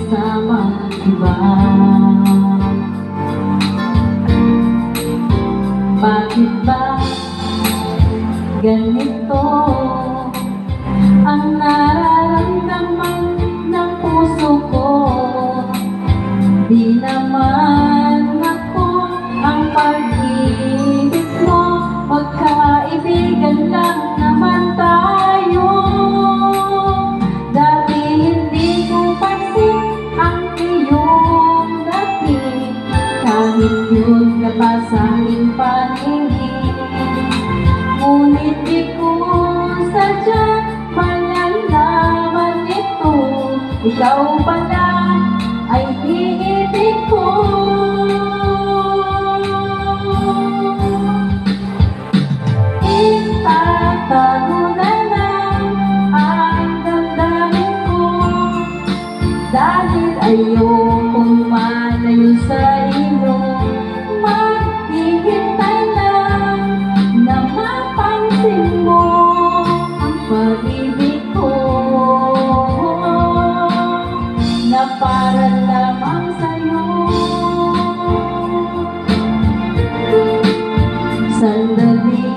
kasamang iba. Bakit ba ganito ang nararamdaman ng puso ko? Di naman ako ang pag-ibig mo, magkaibigan lang naman tayo. Dati hindi ko pansin ang iyong dating, kahit yun ka pa sa aking paningin. Ngunit di ko sadyang malalaman ito, ikaw pala ay iibig ko. Itatago na lang ang damdamin ko, dahil ayokong malayo sa iyo. Maghihintay lang na mapansin mo ang pag-ibig ko, na para lamang sa'yo. Sandali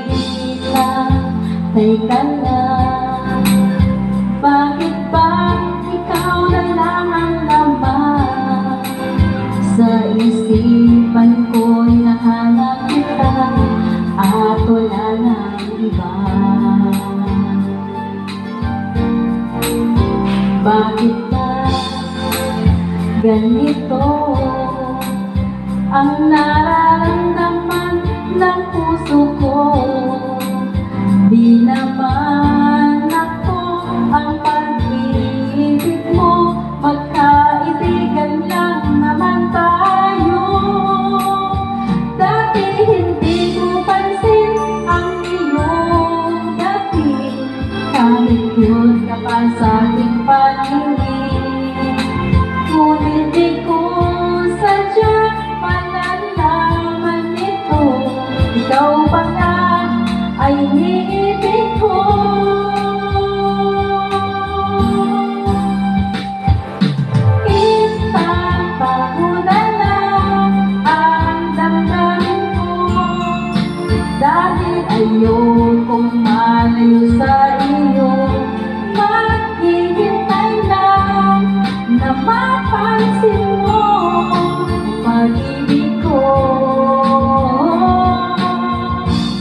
lang, teka lang, bakit ba ikaw na lang ang laman sa isipan ko'y nahanap kita at wala nang iba? Bakit ba ganito ang nararamdaman ng puso ko? Di naman ako ang pag-ibig mo, magkaibigan lang naman tayo. Dati hindi ko pansin ang iyong dating, kahit yun ka pa sa aking paningin. Ngunit di ko sadyang malalaman ito, ikaw pala ay iniibig ko. Itatago na lang ang damdamin ko, dahil ayokong malayo sa iyo. Maghihintay lang na mapansin mo ang pag-ibig ko,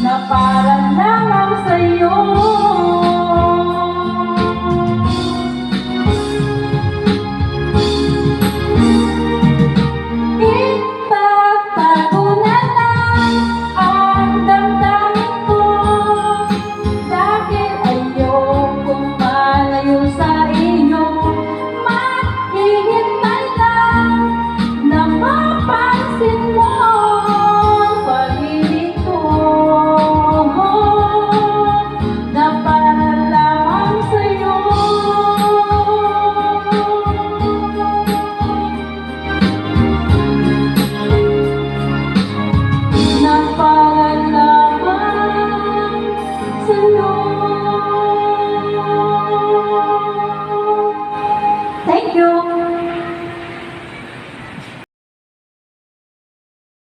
na para lamang sa'yo. Itatago